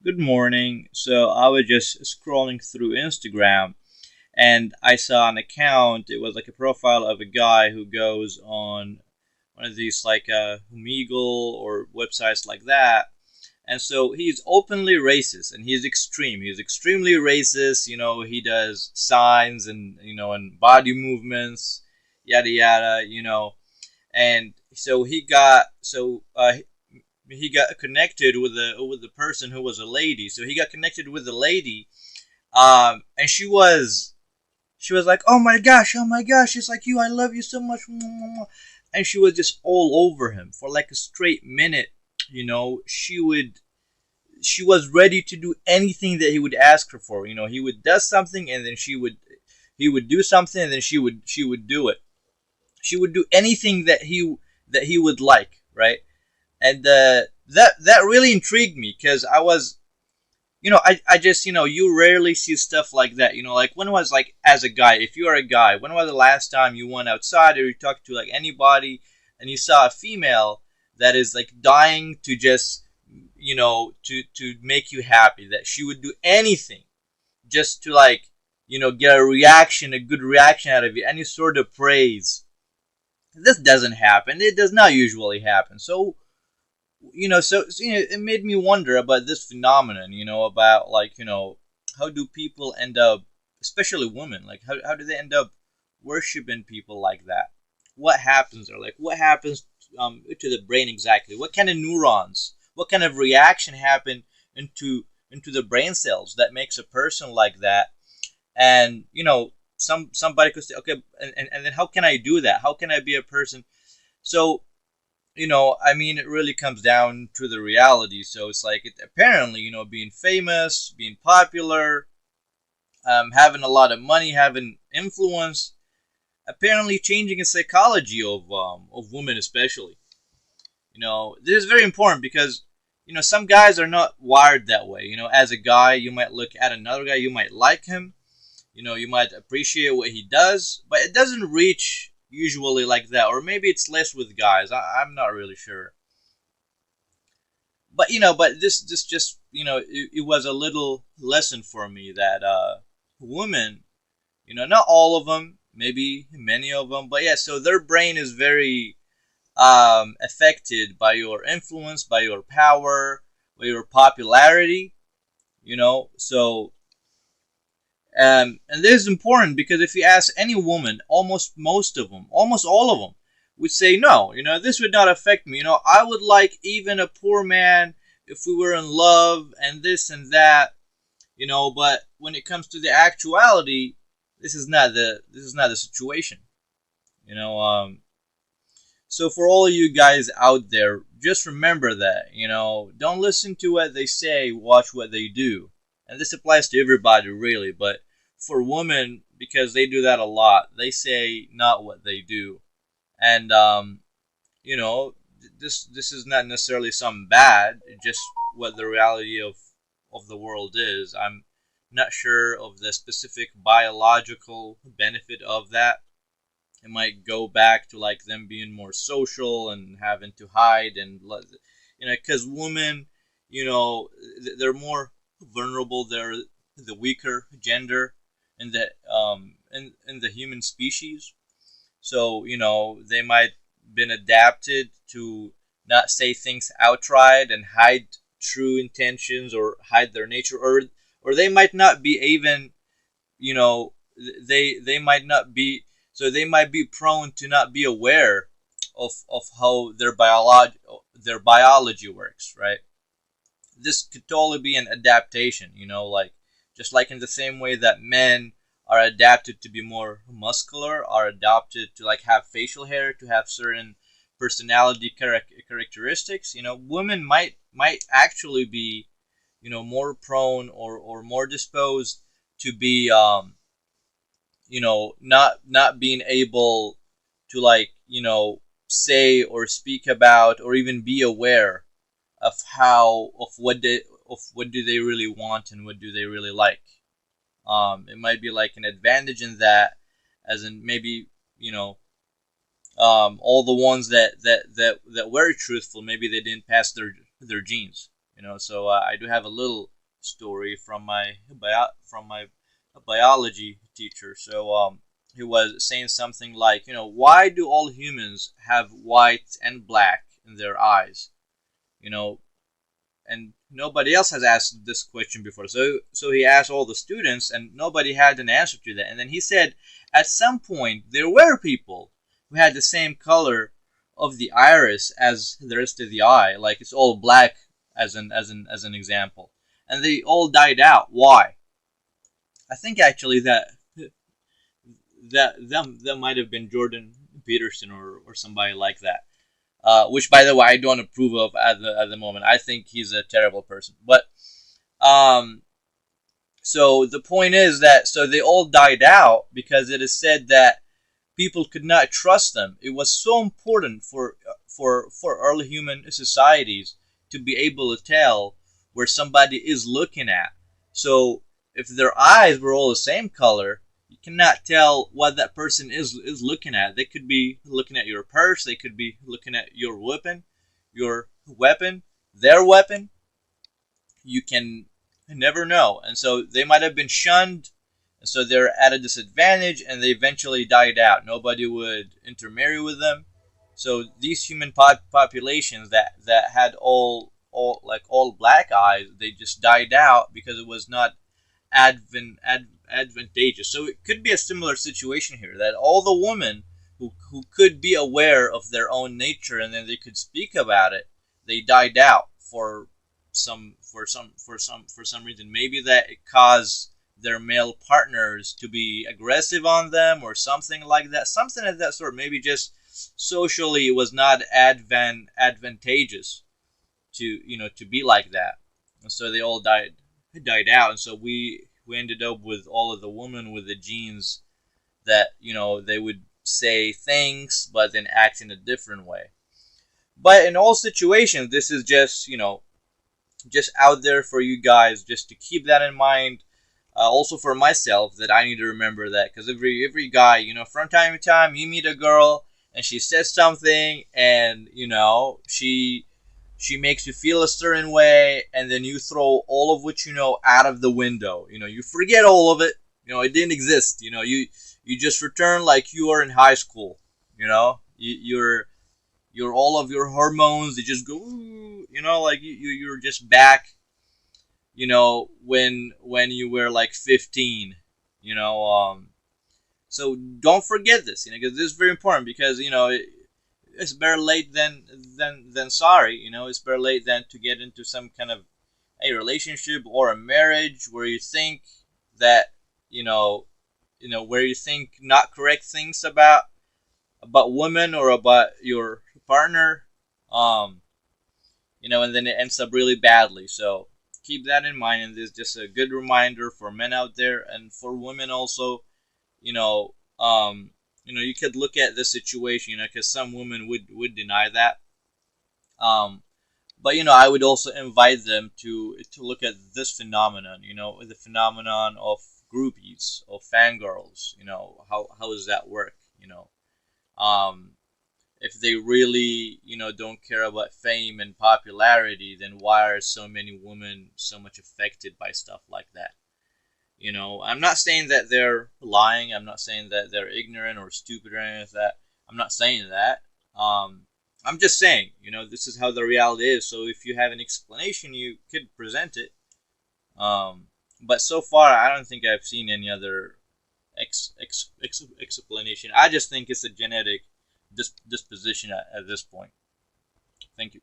Good morning. So I was just scrolling through Instagram and I saw an account. It was like a profile of a guy who goes on one of these like Omegle or websites like that. And so he's openly racist and he's extreme. He's extremely racist. He does signs and body movements, yada yada. And so he got connected with the person who was a lady. So he got connected with the lady, and she was like, oh my gosh, it's like you, I love you so much, and she was just all over him for like a straight minute. She was ready to do anything that he would ask her for. He would do something, and then he would do something, and then she would do it. She would do anything that he would like, right? And that really intrigued me because I was, I just, you rarely see stuff like that. Like when was like as a guy, if you are a guy, when was the last time you went outside or you talked to like anybody and you saw a female that is like dying to just, to make you happy, that she would do anything just to like, get a reaction, a good reaction out of you, any sort of praise. This doesn't happen. It does not usually happen. So it made me wonder about this phenomenon, about like, how do people end up, especially women, like how do they end up worshiping people like that? What happens there? Like what happens to the brain exactly? What kind of neurons, what kind of reaction happen into the brain cells that makes a person like that? And somebody could say, okay, and then how can I do that? How can I be a person? So I mean, it really comes down to the reality. So it's like, apparently, being famous, being popular, having a lot of money, having influence, apparently changing the psychology of women, especially. This is very important because some guys are not wired that way. As a guy, you might look at another guy, you might like him, you might appreciate what he does, but it doesn't reach usually like that, or maybe it's less with guys. I'm not really sure, but this just it was a little lesson for me that women, not all of them, maybe many of them, but yeah, so their brain is very affected by your influence, by your power, by your popularity. So and this is important because if you ask any woman, almost most of them, almost all of them, would say no. This would not affect me. I would like even a poor man if we were in love and this and that. But when it comes to the actuality, this is not the situation. You know. So for all of you guys out there, just remember that. Don't listen to what they say, watch what they do. And this applies to everybody really, but for women, because they do that a lot, they say not what they do. And you know, this is not necessarily something bad, it's just what the reality of the world is. I'm not sure of the specific biological benefit of that. It might go back to like them being more social and having to hide and because women, they're more vulnerable. They're the weaker gender in the human species. So they might been adapted to not say things outright and hide true intentions or hide their nature, or they might not be even, you know they might not be, so they might be prone to not be aware of how their biology works, right? This could totally be an adaptation, like just like in the same way that men are adapted to be more muscular, are adapted to like have facial hair, to have certain personality characteristics. Women might actually be, more prone or more disposed to be, not being able to like, say or speak about or even be aware of what do they really want and what do they really like. It might be like an advantage in that, as in maybe, all the ones that were truthful, maybe they didn't pass their genes. So I do have a little story from my biology teacher. So he was saying something like, why do all humans have white and black in their eyes? You know, and nobody else has asked this question before. So he asked all the students, and nobody had an answer to that. And then he said, at some point there were people who had the same color of the iris as the rest of the eye, like it's all black, as an example, and they all died out. Why? I think actually that might have been Jordan Peterson or somebody like that. Which, by the way, I don't approve of at the moment. I think he's a terrible person. But um, so the point is that so they all died out because it is said that people could not trust them. It was so important for early human societies to be able to tell where somebody is looking at. So if their eyes were all the same color, you cannot tell what that person is looking at. They could be looking at your purse. They could be looking at your weapon, their weapon. You can never know, and so they might have been shunned, and so they're at a disadvantage, and they eventually died out. Nobody would intermarry with them. So these human populations that had all black eyes, they just died out because it was not advantageous. So it could be a similar situation here, that all the women who could be aware of their own nature and then they could speak about it, they died out for some reason. Maybe that it caused their male partners to be aggressive on them or something like that. Something of that sort. Maybe just socially it was not advantageous to be like that. And so they all died out, and so we ended up with all of the women with the genes that they would say things but then act in a different way. But in all situations, this is just out there for you guys, just to keep that in mind. Also for myself, that I need to remember that, because every guy, from time to time, you meet a girl and she says something, and she makes you feel a certain way, and then you throw all of what you know out of the window. You forget all of it. It didn't exist. You just return like you are in high school. You're all of your hormones. They just go. Like you're just back. When you were like 15. So don't forget this. Because this is very important, because it's better late than sorry. It's better late than to get into some kind of a relationship or a marriage where you think that where you think not correct things about women or about your partner, and then it ends up really badly. So keep that in mind, and this is just a good reminder for men out there and for women also. You know, you could look at this situation, because some women would deny that. Um, but I would also invite them to look at this phenomenon. The phenomenon of groupies, of fangirls. How does that work? Um, if they really don't care about fame and popularity, then why are so many women so much affected by stuff like that? I'm not saying that they're lying. I'm not saying that they're ignorant or stupid or anything like that. I'm not saying that. I'm just saying, this is how the reality is. So if you have an explanation, you could present it. But so far, I don't think I've seen any other explanation. I just think it's a genetic disposition at this point. Thank you.